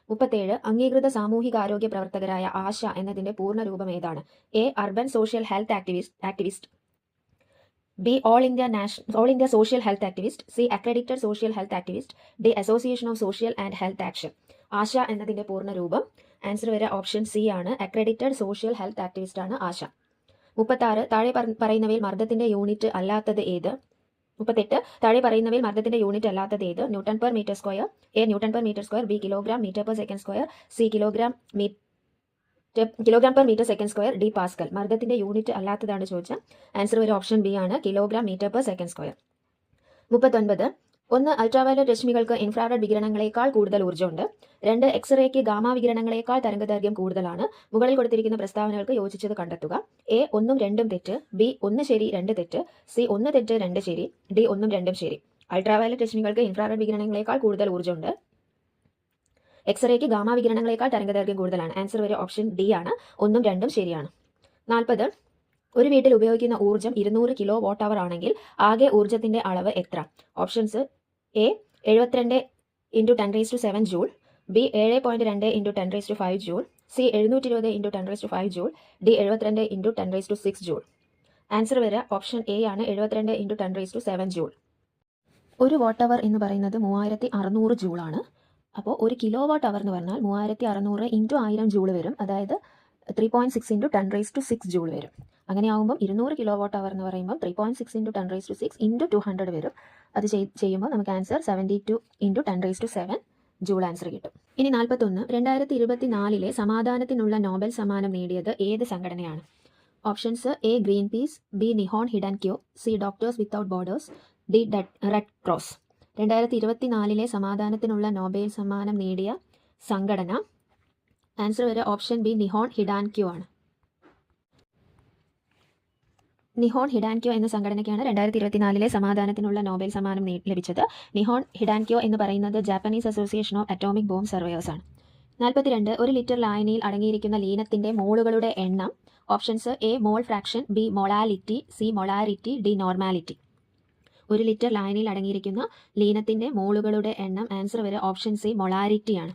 37. അംഗീകൃത സാമൂഹികാരോഗ്യ പ്രവർത്തകരായ ആശ എന്നതിന്റെ പൂർണ്ണ രൂപം ഏതാണ്? A urban social health activist. B all India social health activist. C accredited social health activist. D association of social and health action. Asha എന്നതിന്റെ പൂർണ്ണ രൂപം. ആൻസർ വരെ ഓപ്ഷൻ സി ആണ്, അക്രഡിറ്റഡ് സോഷ്യൽ ഹെൽത്ത് ആക്ടിവിസ്റ്റ് ആണ് ആശ. 36. താഴെ പറയുന്നവയിൽ മർദ്ദത്തിന്റെ യൂണിറ്റ് അല്ലാത്തത് ഏത്? 38. താഴെ പറയുന്നവയിൽ മർദ്ദത്തിന്റെ യൂണിറ്റ് അല്ലാത്തത് ഏത്? Newton per metre square. A newton per metre square. B kilogram metre per second square. C kilogram per metre second square. D pascal. മർദ്ദത്തിന്റെ യൂണിറ്റ് അല്ലാത്തതാണ് ചോദിച്ചാൽ ആൻസർ വരെ ഓപ്ഷൻ ബി ആണ്, kilogram metre per second square. 39. 1. Ultraviolet രശ്മികൾക്ക് infrared വികിരണങ്ങളേക്കാൾ കൂടുതൽ ഊർജ്ജമുണ്ട്. 2. എക്സ്റേക്ക് gamma വികിരണങ്ങളേക്കാൾ തരംഗദൈർഘ്യം കൂടുതലാണ്. മുകളിൽ കൊടുത്തിരിക്കുന്ന പ്രസ്താവനകൾക്ക് യോജിച്ചത് കണ്ടെത്തുക. എ 1ഉം 2ഉം തെറ്റ്. ബി 1 ശരി 2 തെറ്റ്. സി 1 തെറ്റ് 2 ശരി. ഡി 1ഉം 2ഉം ശരി. അൾട്രാവയലറ്റ് രശ്മികൾക്ക് ഇൻഫ്രാറെഡ് വികിരണങ്ങളേക്കാൾ കൂടുതൽ ഊർജ്ജമുണ്ട്. എക്സ്റേക്ക് ഗാമ വികിരണങ്ങളേക്കാൾ തരംഗദൈർഘ്യം കൂടുതലാണ്. ആൻസർ വരെ ഓപ്ഷൻ ഡി ആണ്, 1ഉം 2ഉം ശരിയാണ്. 40. ഒരു വീട്ടിൽ ഉപയോഗിക്കുന്ന ഊർജ്ജം 200 കിലോ വാട്ട് അവർ ആണെങ്കിൽ ആകെ ഊർജ്ജത്തിന്റെ അളവ് എത്ര? Options A 72 × 10⁻⁷ joule. B 7.2 × 10⁵ joule. C 720 × 10⁵ joule. D 72 × 10⁶ joule. Answer വരെ ഓപ്ഷൻ എ ആണ്, 72 × 10⁻⁷ ജൂൾ. ഒരു വാട്ട് അവർ എന്ന് പറയുന്നത് 3600 ജൂളാണ്. അപ്പോൾ ഒരു കിലോ വാട്ട് അവർ എന്ന് പറഞ്ഞാൽ 3600 × 1000 ജൂൾ വരും. അതായത് 3.6 × 10⁻⁶ ജൂൾ വരും. അങ്ങനെയാകുമ്പോൾ 200 കിലോ വാട്ട് അവർ എന്ന് പറയുമ്പോൾ 3.6 × 10⁻⁶ × 200 വരും. അത് ചെയ്യുമ്പോൾ നമുക്ക് ആൻസർ 72 × 10⁻⁷ ജൂൾ ആൻസർ കിട്ടും. ഇനി 41. 2024 സമാധാനത്തിനുള്ള നോബൽ സമ്മാനം നേടിയത് ഏത് സംഘടനയാണ്? Options A Greenpeace. B Nihon Hidankyo. C doctors without borders. D red cross. 2024 സമാധാനത്തിനുള്ള നോബൽ സമ്മാനം നേടിയ സംഘടന. ആൻസർ വരെ ഓപ്ഷൻ ബി നിഹോൺ ഹിഡാൻക്യോ ആണ്. നിഹോൺ ഹിഡാൻക്യോ എന്ന സംഘടനയ്ക്കാണ് 2024 സമാധാനത്തിനുള്ള നോബൽ സമ്മാനം ലഭിച്ചത്. നിഹോൺ ഹിഡാൻക്യോ എന്ന് പറയുന്നത് Japanese association of atomic bomb surveyor's ആണ്. 42. 1 ലിറ്റർ ലായനിയിൽ അടങ്ങിയിരിക്കുന്ന ലീനത്തിന്റെ മോളുകളുടെ എണ്ണം. Options A mole fraction. B molality. C molarity. D normality. 1 litre ലായനിയിൽ അടങ്ങിയിരിക്കുന്ന ലീനത്തിന്റെ മോളുകളുടെ എണ്ണം. ആൻസർ വരെ ഓപ്ഷൻ സി മൊളാരിറ്റി ആണ്.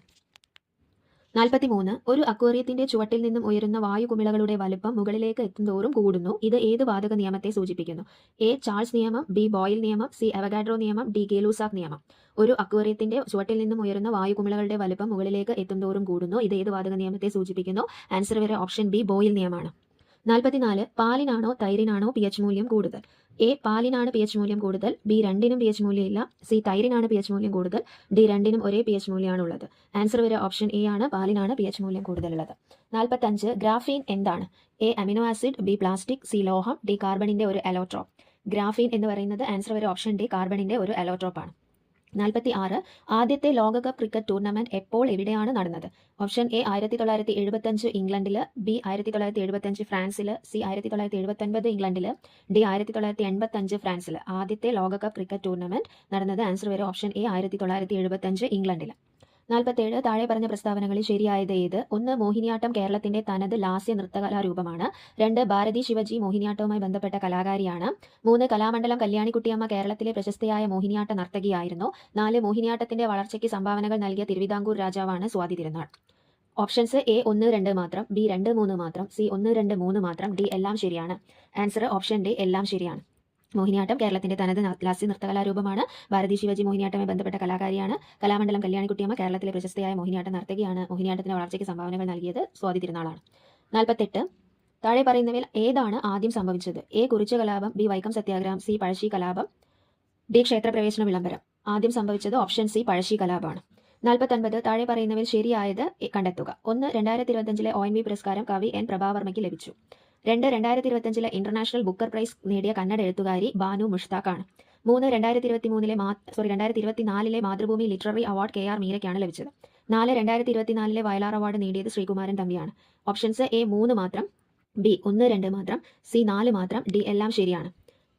43. ഒരു അക്വേറിയത്തിന്റെ ചുവട്ടിൽ നിന്നും ഉയരുന്ന വായുകുമിളകളുടെ വലുപ്പം മുകളിലേക്ക് എത്തുന്തോറും കൂടുന്നു. ഇത് ഏത് വാതക നിയമത്തെ സൂചിപ്പിക്കുന്നു? എ ചാൾസ് നിയമം. ബി ബോയിൽ നിയമം. സി അവഗാഡ്രോ നിയമം. ഡി ഗേ-ലൂസാക്ക് നിയമം. ഒരു അക്വേറിയത്തിന്റെ ചുവട്ടിൽ നിന്നും ഉയരുന്ന വായുകുമിളകളുടെ വലുപ്പം മുകളിലേക്ക് എത്തുന്തോറും കൂടുന്നു. ഇത് ഏത് വാതക നിയമത്തെ സൂചിപ്പിക്കുന്നു? ആൻസർ വരെ ഓപ്ഷൻ ബി ബോയിൽ നിയമമാണ്. 44. പാലിനാണോ തൈരിനാണോ pH മൂല്യം കൂടുതൽ? എ പാലിനാണ് pH മൂല്യം കൂടുതൽ. ബി രണ്ടിനും pH മൂല്യമില്ല. സി തൈരിനാണ് pH മൂല്യം കൂടുതൽ. ഡി രണ്ടിനും ഒരേ pH മൂല്യമാണ് ഉള്ളത്. ആൻസർ വരെ ഓപ്ഷൻ എ ആണ്, പാലിനാണ് pH മൂല്യം കൂടുതലുള്ളത്. 45. ഗ്രാഫീൻ എന്താണ്? A amino acid. B plastic. C ലോഹം. ഡി കാർബണിന്റെ ഒരു അലോട്രോപ്പ്. ഗ്രാഫീൻ എന്ന് പറയുന്നത് ആൻസർ വരെ ഓപ്ഷൻ ഡി കാർബണിന്റെ ഒരു അലോട്രോപ്പ് ആണ്. 46. ആദ്യത്തെ ലോകകപ്പ് ക്രിക്കറ്റ് ടൂർണമെന്റ് എപ്പോൾ എവിടെയാണ് നടന്നത്? ഓപ്ഷൻ എ 1975 ഇംഗ്ലണ്ടിൽ. ബി 1975 ഫ്രാൻസിൽ. സി 1979 ഇംഗ്ലണ്ടിൽ. ഡി 1985 ഫ്രാൻസിൽ. ആദ്യത്തെ ലോകകപ്പ് ക്രിക്കറ്റ് ടൂർണമെന്റ് നടന്നത് ആൻസർ വരെ ഓപ്ഷൻ എ 1975 ഇംഗ്ലണ്ടിൽ. 47. താഴെ പറഞ്ഞ പ്രസ്താവനകളിൽ ശരിയായത് ഏത്? 1. മോഹിനിയാട്ടം കേരളത്തിന്റെ തനത് ലാസ്യ നൃത്തകലാരൂപമാണ്. 2. ഭാരതി ശിവജി മോഹിനിയാട്ടവുമായി ബന്ധപ്പെട്ട കലാകാരിയാണ്. 3. കലാമണ്ഡലം കല്യാണിക്കുട്ടിയമ്മ കേരളത്തിലെ പ്രശസ്തയായ മോഹിനിയാട്ട നർത്തകിയായിരുന്നു. 4. മോഹിനിയാട്ടത്തിന്റെ വളർച്ചയ്ക്ക് സംഭാവനകൾ നൽകിയ തിരുവിതാംകൂർ രാജാവാണ് സ്വാതി തിരുനാൾ. ഓപ്ഷൻസ് എ 1, 2 മാത്രം. ബി 2, 3 മാത്രം. സി 1, 2, 3 മാത്രം. ഡി എല്ലാം ശരിയാണ്. ആൻസർ ഓപ്ഷൻ ഡി എല്ലാം ശരിയാണ്. മോഹിനിയാട്ടം കേരളത്തിന്റെ തനത് ലാസ്യ നൃത്തകലാരൂപമാണ്. ഭാരതി ശിവജി മോഹിനിയാട്ടവുമായി ബന്ധപ്പെട്ട കലാകാരിയാണ്. കലാമണ്ഡലം കല്യാണിക്കുട്ടിയമ്മ കേരളത്തിലെ പ്രശസ്തയായ മോഹിനിയാട്ട നർത്തകിയാണ്. മോഹിനിയാട്ടത്തിന്റെ വളർച്ചയ്ക്ക് സംഭാവനകൾ നൽകിയത് സ്വാതി തിരുനാളാണ്. 48. താഴെ പറയുന്നവയിൽ ഏതാണ് ആദ്യം സംഭവിച്ചത്? എ കുറിച്യ കലാപം. ബി വൈക്കം സത്യാഗ്രഹം. സി പഴശ്ശി കലാപം. ഡി ക്ഷേത്രപ്രവേശന വിളംബരം. ആദ്യം സംഭവിച്ചത് ഓപ്ഷൻ സി പഴശ്ശി കലാപമാണ്. 49. താഴെ പറയുന്നവയിൽ ശരിയായത് കണ്ടെത്തുക. 1. 2025 ONV പുരസ്കാരം കവി എൻ പ്രഭാവർമ്മയ്ക്ക് ലഭിച്ചു. 2. 2025 ഇന്റർനാഷണൽ ബുക്കർ പ്രൈസ് നേടിയ കന്നഡ എഴുത്തുകാരി ബാനു മുഷ്താഖ് ആണ്. 3. 2024 മാതൃഭൂമി ലിറ്റററി അവാർഡ് KR മീരയ്ക്കാണ് ലഭിച്ചത്. 4. 2024 വയലാർ അവാർഡ് നേടിയത് ശ്രീകുമാരൻ തമ്പിയാണ്. ഓപ്ഷൻസ് എ 3 മാത്രം. ബി 1, 2 മാത്രം. സി 4 മാത്രം. ഡി എല്ലാം ശരിയാണ്.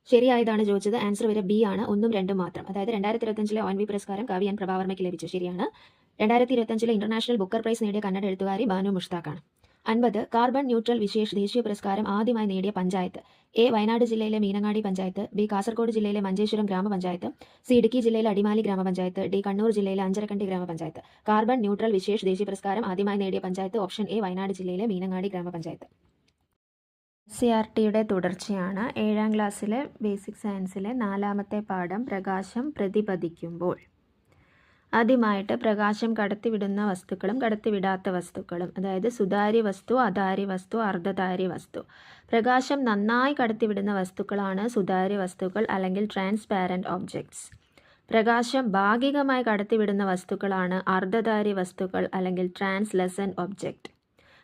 ശരിയായതാണ് ചോദിച്ചത്. ആൻസർ വരെ ബി ആണ്, 1ഉം 2ഉം മാത്രം. അതായത് 2025 ONV പുരസ്കാരം കവി എൻ പ്രഭാവർമ്മയ്ക്ക് ലഭിച്ചു. ശരിയാണ്. 2025 ഇന്റർനാഷണൽ ബുക്കർ പ്രൈസ് നേടിയ കന്നഡ എഴുത്തുകാരി ബാനു മുഷ്താഖ് ആണ്. 50 കാർബൺ ന്യൂട്രൽ വിശേഷ് ദേശീയ പുരസ്കാരം ആദ്യമായി നേടിയ പഞ്ചായത്ത്. എ വയനാട് ജില്ലയിലെ മീനങ്ങാടി പഞ്ചായത്ത്, ബി കാസർഗോഡ് ജില്ലയിലെ മഞ്ചേശ്വരം ഗ്രാമപഞ്ചായത്ത്, സി ഇടുക്കി ജില്ലയിലെ അടിമാലി ഗ്രാമപഞ്ചായത്ത്, ഡി കണ്ണൂർ ജില്ലയിലെ അഞ്ചരക്കണ്ടി ഗ്രാമപഞ്ചായത്ത്. കാർബൺ ന്യൂട്രൽ വിശേഷ് ദേശീയ പുരസ്കാരം ആദ്യമായി നേടിയ പഞ്ചായത്ത് ഓപ്ഷൻ എ വയനാട് ജില്ലയിലെ മീനങ്ങാടി ഗ്രാമപഞ്ചായത്ത്. CRTയുടെ തുടർച്ചയാണ് 7ാം ക്ലാസ്സിലെ ബേസിക് സയൻസിലെ 4ാമത്തെ പാഠം പ്രകാശം പ്രതിപതിക്കുമ്പോൾ. ആദ്യമായിട്ട് പ്രകാശം കടത്തിവിടുന്ന വസ്തുക്കളും കടത്തിവിടാത്ത വസ്തുക്കളും, അതായത് സുതാര്യ വസ്തു, അതാര്യ വസ്തു, അർദ്ധധാര്യ വസ്തു. പ്രകാശം നന്നായി കടത്തിവിടുന്ന വസ്തുക്കളാണ് സുതാര്യ വസ്തുക്കൾ അല്ലെങ്കിൽ ട്രാൻസ്പാരൻറ്റ് ഓബ്ജക്ട്സ്. പ്രകാശം ഭാഗികമായി കടത്തിവിടുന്ന വസ്തുക്കളാണ് അർദ്ധധാര്യ വസ്തുക്കൾ അല്ലെങ്കിൽ ട്രാൻസ്ലസൻറ്റ് ഒബ്ജക്റ്റ്.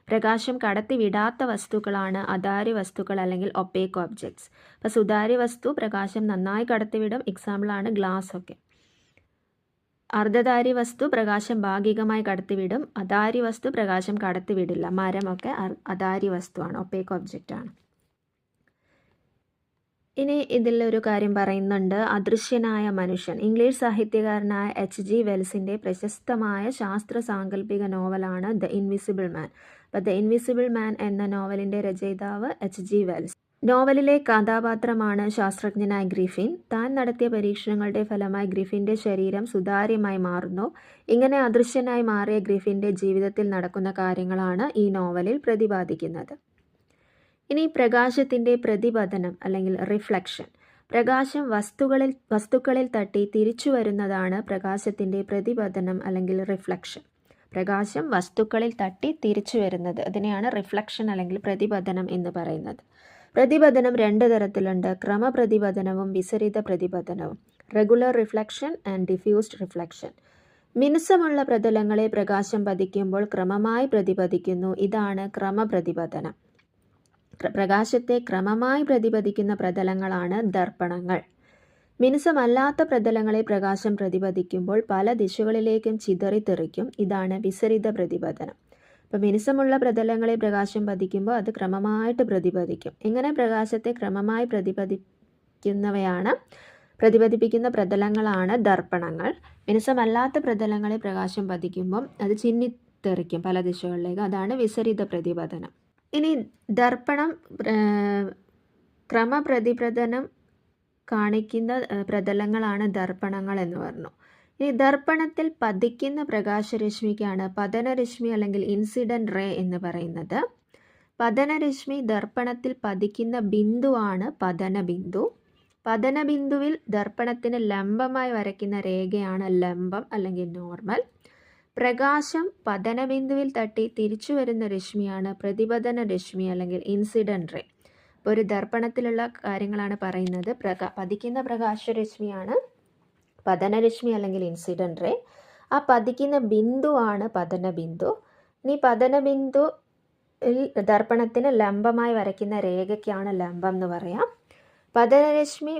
പ്രകാശം കടത്തിവിടാത്ത വസ്തുക്കളാണ് അധാര്യ വസ്തുക്കൾ അല്ലെങ്കിൽ ഒപ്പേക്ക് ഓബ്ജക്ട്സ്. അപ്പോൾ സുതാര്യ വസ്തു പ്രകാശം നന്നായി കടത്തിവിടും, എക്സാമ്പിളാണ് ഗ്ലാസ് ഒക്കെ. അർദ്ധധാര്യ വസ്തു പ്രകാശം ഭാഗികമായി കടത്തിവിടും, അധാര്യ വസ്തു പ്രകാശം കടത്തിവിടില്ല. മരമൊക്കെ അധാര്യ വസ്തുവാണ്, ഒപ്പേക്ക് ഒബ്ജക്റ്റാണ്. ഇനി ഇതിലൊരു കാര്യം പറയുന്നുണ്ട്, അദൃശ്യനായ മനുഷ്യൻ. English സാഹിത്യകാരനായ H.G. വെൽസിൻ്റെ പ്രശസ്തമായ ശാസ്ത്ര സാങ്കല്പിക നോവലാണ് ദ ഇൻവിസിബിൾ മാൻ. അപ്പോൾ ദ ഇൻവിസിബിൾ മാൻ എന്ന നോവലിൻ്റെ രചയിതാവ് H.G. വെൽസ്. നോവലിലെ കഥാപാത്രമാണ് ശാസ്ത്രജ്ഞനായ ഗ്രിഫിൻ. താൻ നടത്തിയ പരീക്ഷണങ്ങളുടെ ഫലമായി ഗ്രിഫിൻ്റെ ശരീരം സുതാര്യമായി മാറുന്നു. ഇങ്ങനെ അദൃശ്യനായി മാറിയ ഗ്രിഫിൻ്റെ ജീവിതത്തിൽ നടക്കുന്ന കാര്യങ്ങളാണ് ഈ നോവലിൽ പ്രതിപാദിക്കുന്നത്. ഇനി പ്രകാശത്തിൻ്റെ പ്രതിപതനം അല്ലെങ്കിൽ റിഫ്ലക്ഷൻ. പ്രകാശം വസ്തുക്കളിൽ തട്ടി തിരിച്ചു വരുന്നതാണ് പ്രകാശത്തിൻ്റെ പ്രതിപതനം അല്ലെങ്കിൽ റിഫ്ലക്ഷൻ. പ്രകാശം വസ്തുക്കളിൽ തട്ടി തിരിച്ചു വരുന്നത്, അതിനെയാണ് റിഫ്ലക്ഷൻ അല്ലെങ്കിൽ പ്രതിപതനം എന്ന് പറയുന്നത്. പ്രതിപതനം 2 തരത്തിലുണ്ട്, ക്രമപ്രതിപതനവും വിസരിത പ്രതിപതനവും. Regular reflection and diffused reflection. മിനുസമുള്ള പ്രതലങ്ങളെ പ്രകാശം പതിക്കുമ്പോൾ ക്രമമായി പ്രതിപദിക്കുന്നു, ഇതാണ് ക്രമപ്രതിപതനം. പ്രകാശത്തെ ക്രമമായി പ്രതിപദിക്കുന്ന പ്രതലങ്ങളാണ് ദർപ്പണങ്ങൾ. മിനുസമല്ലാത്ത പ്രതലങ്ങളെ പ്രകാശം പ്രതിപദിക്കുമ്പോൾ പല ദിശകളിലേക്കും ചിതറിത്തെറിക്കും, ഇതാണ് വിസരിത പ്രതിപതനം. അപ്പോൾ മിനുസമുള്ള പ്രതലങ്ങളെ പ്രകാശം പതിക്കുമ്പോൾ അത് ക്രമമായിട്ട് പ്രതിപദിക്കും. ഇങ്ങനെ പ്രകാശത്തെ ക്രമമായി പ്രതിപദിപ്പിക്കുന്ന പ്രതലങ്ങളാണ് ദർപ്പണങ്ങൾ. മിനുസമല്ലാത്ത പ്രതലങ്ങളെ പ്രകാശം പതിക്കുമ്പം അത് ചിന്നിത്തെറിക്കും പല ദിശകളിലേക്ക്, അതാണ് വിസരിത പ്രതിപതനം. ഇനി ദർപ്പണം ക്രമപ്രതിപതനം കാണിക്കുന്ന പ്രതലങ്ങളാണ് ദർപ്പണങ്ങൾ എന്ന് പറഞ്ഞു. ഇനി ദർപ്പണത്തിൽ പതിക്കുന്ന പ്രകാശരശ്മിക്കാണ് പതനരശ്മി അല്ലെങ്കിൽ ഇൻസിഡൻറ്റ് റേ എന്ന് പറയുന്നത്. പതനരശ്മി ദർപ്പണത്തിൽ പതിക്കുന്ന ബിന്ദുവാണ് പതനബിന്ദു. പതനബിന്ദുവിൽ ദർപ്പണത്തിന് ലംബമായി വരയ്ക്കുന്ന രേഖയാണ് ലംബം അല്ലെങ്കിൽ നോർമൽ. പ്രകാശം പതനബിന്ദുവിൽ തട്ടി തിരിച്ചു വരുന്ന രശ്മിയാണ് പ്രതിപതന രശ്മി അല്ലെങ്കിൽ ഇൻസിഡൻറ്റ് റേ. ഇപ്പോൾ ഒരു ദർപ്പണത്തിലുള്ള കാര്യങ്ങളാണ് പറയുന്നത്. പതിക്കുന്ന പ്രകാശരശ്മിയാണ് പതനരശ്മി അല്ലെങ്കിൽ ഇൻസിഡൻറ്റ് റേ. ആ പതിക്കുന്ന ബിന്ദുവാണ് പതനബിന്ദു. ഇനി പതനബിന്ദുവിൽ ദർപ്പണത്തിന് ലംബമായി വരയ്ക്കുന്ന രേഖയ്ക്കാണ് ലംബം എന്ന് പറയാം. പതനരശ്മി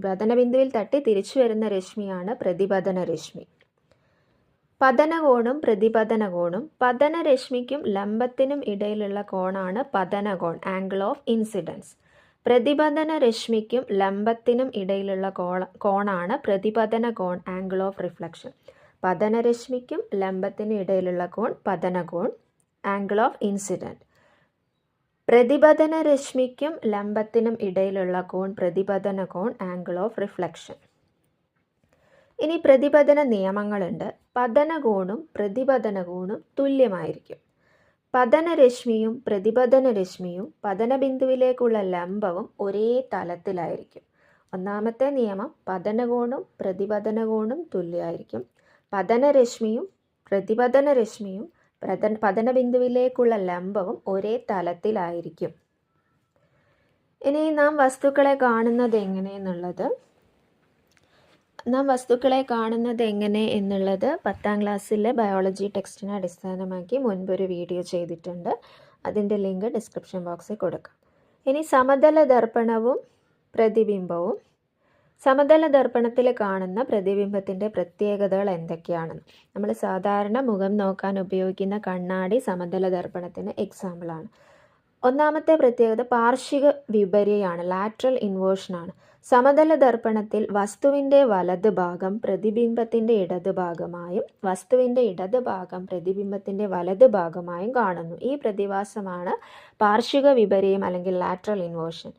പതനബിന്ദുവിൽ തട്ടി തിരിച്ചു വരുന്ന രശ്മിയാണ് പ്രതിപതന രശ്മി. പതനകോണും പ്രതിപതനകോണും. പതനരശ്മിക്കും ലംബത്തിനും ഇടയിലുള്ള കോണാണ് പതനകോൺ, ആംഗിൾ ഓഫ് ഇൻസിഡൻസ്. പ്രതിപതന രശ്മിക്കും ലംബത്തിനും ഇടയിലുള്ള കോണാണ് പ്രതിപതന കോൺ, ആംഗിൾ ഓഫ് റിഫ്ലക്ഷൻ. പതനരശ്മിക്കും ലംബത്തിനും ഇടയിലുള്ള കോൺ പതനകോൺ, ആംഗിൾ ഓഫ് ഇൻസിഡൻറ്റ്. പ്രതിപതന രശ്മിക്കും ലംബത്തിനും ഇടയിലുള്ള കോൺ പ്രതിപതന കോൺ, ആംഗിൾ ഓഫ് റിഫ്ലക്ഷൻ. ഇനി പ്രതിപതന നിയമങ്ങളുണ്ട്. പതനകോണും പ്രതിപതനകോണും തുല്യമായിരിക്കും. പതനരശ്മിയും പ്രതിപതനരശ്മിയും പതനബിന്ദുവിലേക്കുള്ള ലംബവും ഒരേ തലത്തിലായിരിക്കും. ഒന്നാമത്തെ നിയമം, പതനകോണും പ്രതിപതനകോണും തുല്യമായിരിക്കും. പതനരശ്മിയും പ്രതിപതനരശ്മിയും പതനബിന്ദുവിലേക്കുള്ള ലംബവും ഒരേ തലത്തിലായിരിക്കും. ഇനി നാം വസ്തുക്കളെ കാണുന്നത് എങ്ങനെയെന്നുള്ളത് 10ാം ക്ലാസ്സിലെ ബയോളജി ടെക്സ്റ്റിനെ അടിസ്ഥാനമാക്കി മുൻപൊരു വീഡിയോ ചെയ്തിട്ടുണ്ട്. അതിൻ്റെ ലിങ്ക് ഡിസ്ക്രിപ്ഷൻ ബോക്സിൽ കൊടുക്കാം. ഇനി സമതല ദർപ്പണവും പ്രതിബിംബവും. സമതല ദർപ്പണത്തിൽ കാണുന്ന പ്രതിബിംബത്തിൻ്റെ പ്രത്യേകതകൾ എന്തൊക്കെയാണെന്ന്. നമ്മൾ സാധാരണ മുഖം നോക്കാൻ ഉപയോഗിക്കുന്ന കണ്ണാടി സമതല ദർപ്പണത്തിന് എക്സാമ്പിളാണ്. ഒന്നാമത്തെ പ്രത്യേകത പാർശ്വിക വിപര്യമാണ്, ലാറ്ററൽ ഇൻവേർഷനാണ്. സമതല ദർപ്പണത്തിൽ വസ്തുവിൻ്റെ വലത് ഭാഗം പ്രതിബിംബത്തിൻ്റെ ഇടത് ഭാഗമായും വസ്തുവിൻ്റെ ഇടത് ഭാഗം പ്രതിബിംബത്തിൻ്റെ വലത് ഭാഗമായും കാണുന്നു. ഈ പ്രതിഭാസമാണ് പാർശ്വിക വിപര്യം അല്ലെങ്കിൽ ലാറ്ററൽ ഇൻവേർഷൻ.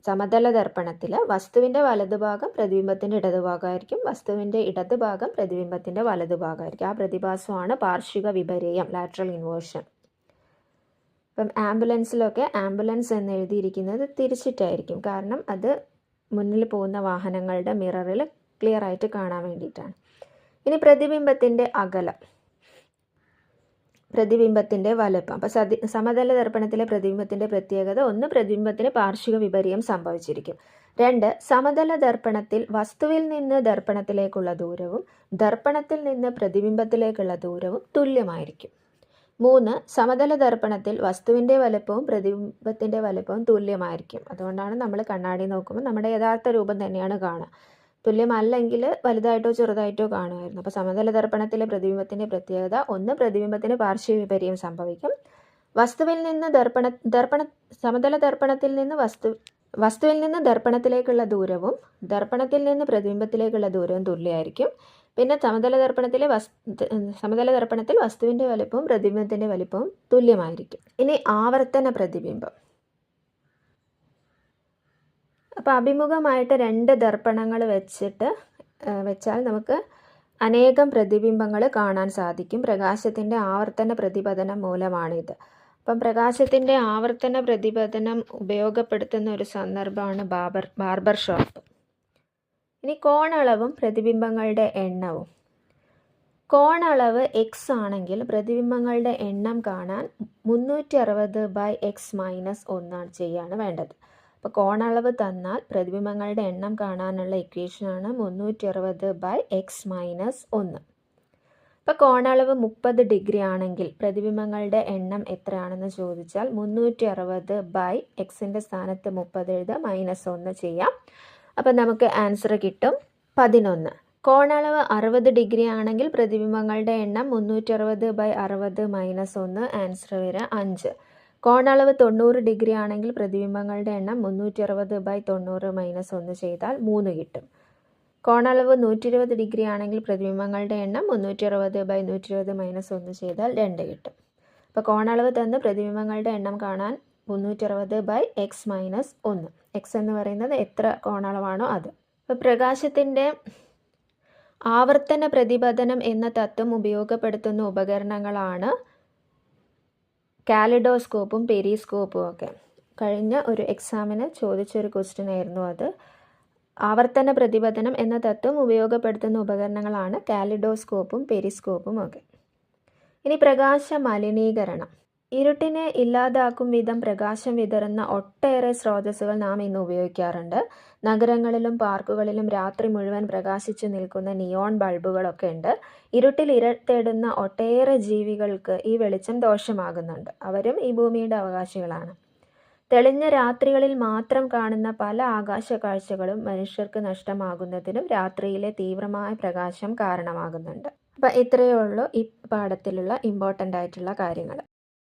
സമതല ദർപ്പണത്തിൽ വസ്തുവിൻ്റെ വലത് ഭാഗം പ്രതിബിംബത്തിൻ്റെ ഇടത് ഭാഗമായിരിക്കും, വസ്തുവിൻ്റെ ഇടത് ഭാഗം പ്രതിബിംബത്തിൻ്റെ വലത് ഭാഗമായിരിക്കും. ആ പ്രതിഭാസമാണ് പാർശ്വിക വിപര്യം, ലാറ്ററൽ ഇൻവേർഷൻ. ഇപ്പം ആംബുലൻസിലൊക്കെ ആംബുലൻസ് എന്ന് എഴുതിയിരിക്കുന്നത് തിരിച്ചിട്ടായിരിക്കും, കാരണം അത് മുന്നിൽ പോകുന്ന വാഹനങ്ങളുടെ മിററിൽ ക്ലിയർ ആയിട്ട് കാണാൻ വേണ്ടിയിട്ടാണ്. ഇനി പ്രതിബിംബത്തിൻ്റെ അകലം, പ്രതിബിംബത്തിൻ്റെ വലുപ്പം. അപ്പോൾ സമതല ദർപ്പണത്തിലെ പ്രതിബിംബത്തിൻ്റെ പ്രത്യേകത: ഒന്ന്, പ്രതിബിംബത്തിന് പാർശ്വിക വിപര്യം സംഭവിച്ചിരിക്കും. രണ്ട്, സമതല ദർപ്പണത്തിൽ വസ്തുവിൽ നിന്ന് ദർപ്പണത്തിലേക്കുള്ള ദൂരവും ദർപ്പണത്തിൽ നിന്ന് പ്രതിബിംബത്തിലേക്കുള്ള ദൂരവും തുല്യമായിരിക്കും. മൂന്ന്, സമതല ദർപ്പണത്തിൽ വസ്തുവിൻ്റെ വലുപ്പവും പ്രതിബിംബത്തിൻ്റെ വലുപ്പവും തുല്യമായിരിക്കും. അതുകൊണ്ടാണ് നമ്മൾ കണ്ണാടി നോക്കുമ്പോൾ നമ്മുടെ യഥാർത്ഥ രൂപം തന്നെയാണ് കാണുക. തുല്യമല്ലെങ്കിൽ വലുതായിട്ടോ ചെറുതായിട്ടോ കാണുമായിരുന്നു. അപ്പോൾ സമതല ദർപ്പണത്തിലെ പ്രതിബിംബത്തിൻ്റെ പ്രത്യേകത: ഒന്ന്, പ്രതിബിംബത്തിന് പാർശ്വ വിപര്യം സംഭവിക്കും. വസ്തുവിൽ നിന്ന് സമതല ദർപ്പണത്തിൽ നിന്ന് വസ്തുവിൽ നിന്ന് ദർപ്പണത്തിലേക്കുള്ള ദൂരവും ദർപ്പണത്തിൽ നിന്ന് പ്രതിബിംബത്തിലേക്കുള്ള ദൂരവും തുല്യമായിരിക്കും. പിന്നെ സമതല ദർപ്പണത്തിൽ വസ്തുവിൻ്റെ വലുപ്പവും പ്രതിബിംബത്തിൻ്റെ വലുപ്പവും തുല്യമായിരിക്കും. ഇനി ആവർത്തന പ്രതിബിംബം. അപ്പോൾ അഭിമുഖമായിട്ട് രണ്ട് ദർപ്പണങ്ങൾ വെച്ചാൽ നമുക്ക് അനേകം പ്രതിബിംബങ്ങൾ കാണാൻ സാധിക്കും. പ്രകാശത്തിൻ്റെ ആവർത്തന പ്രതിപതനം മൂലമാണിത്. അപ്പം പ്രകാശത്തിൻ്റെ ആവർത്തന പ്രതിപതനം ഉപയോഗപ്പെടുത്തുന്ന ഒരു സന്ദർഭമാണ് ബാർബർ ഷോപ്പ്. ഇനി കോണളവും പ്രതിബിംബങ്ങളുടെ എണ്ണവും. കോണളവ് x ആണെങ്കിൽ പ്രതിബിംബങ്ങളുടെ എണ്ണം കാണാൻ 360/x-1 ചെയ്യാണ് വേണ്ടത്. അപ്പോൾ കോണളവ് തന്നാൽ പ്രതിബിംബങ്ങളുടെ എണ്ണം കാണാനുള്ള ഇക്വേഷനാണ് 360/x-1. അപ്പോൾ കോണളവ് 30 ഡിഗ്രി ആണെങ്കിൽ പ്രതിബിംബങ്ങളുടെ എണ്ണം എത്രയാണെന്ന് ചോദിച്ചാൽ 360/xൻ്റെ സ്ഥാനത്ത് 30 എഴുതുക, -1 ചെയ്യാം. അപ്പം നമുക്ക് ആൻസർ കിട്ടും 11. കോണളവ് 60 ഡിഗ്രി ആണെങ്കിൽ പ്രതിബിംബങ്ങളുടെ എണ്ണം 360/60 - 1, ആൻസർ വരിക 5. കോണളവ് 90 ഡിഗ്രി ആണെങ്കിൽ പ്രതിബിംബങ്ങളുടെ എണ്ണം 360/90 - 1 ചെയ്താൽ 3 കിട്ടും. കോണളവ് 120 ഡിഗ്രി ആണെങ്കിൽ പ്രതിബിംബങ്ങളുടെ എണ്ണം 360/120 - 1 ചെയ്താൽ 2 കിട്ടും. അപ്പോൾ കോണളവ് തന്ന് പ്രതിബിംബങ്ങളുടെ എണ്ണം കാണാൻ 360/x-1. x എന്ന് പറയുന്നത് എത്ര കോണളവാണോ അത്. അപ്പോൾ പ്രകാശത്തിൻ്റെ ആവർത്തന പ്രതിപതനം എന്ന തത്വം ഉപയോഗപ്പെടുത്തുന്ന ഉപകരണങ്ങളാണ് കാലിഡോസ്കോപ്പും പെരിസ്കോപ്പും ഒക്കെ. കഴിഞ്ഞ ഒരു എക്സാമിന് ചോദിച്ചൊരു ക്വസ്റ്റ്യൻ ആയിരുന്നു അത്. ആവർത്തന പ്രതിപതനം എന്ന തത്വം ഉപയോഗപ്പെടുത്തുന്ന ഉപകരണങ്ങളാണ് കാലിഡോസ്കോപ്പും പെരിസ്കോപ്പും ഒക്കെ. ഇനി പ്രകാശ മലിനീകരണം. ഇരുട്ടിനെ ഇല്ലാതാക്കും വിധം പ്രകാശം വിതറുന്ന ഒട്ടേറെ സ്രോതസ്സുകൾ നാം ഇന്ന് ഉപയോഗിക്കാറുണ്ട്. നഗരങ്ങളിലും പാർക്കുകളിലും രാത്രി മുഴുവൻ പ്രകാശിച്ചു നിൽക്കുന്ന നിയോൺ ബൾബുകളൊക്കെ ഉണ്ട്. ഇരുട്ടിൽ തേടുന്ന ഒട്ടേറെ ജീവികൾക്ക് ഈ വെളിച്ചം ദോഷമാകുന്നുണ്ട്. അവരും ഈ ഭൂമിയുടെ അവകാശികളാണ്. തെളിഞ്ഞ രാത്രികളിൽ മാത്രം കാണുന്ന പല ആകാശ കാഴ്ചകളും മനുഷ്യർക്ക് നഷ്ടമാകുന്നതിനും രാത്രിയിലെ തീവ്രമായ പ്രകാശം കാരണമാകുന്നുണ്ട്. അപ്പം ഇത്രയേ ഉള്ളൂ ഈ പാഠത്തിലുള്ള ഇമ്പോർട്ടൻ്റ് ആയിട്ടുള്ള കാര്യങ്ങൾ.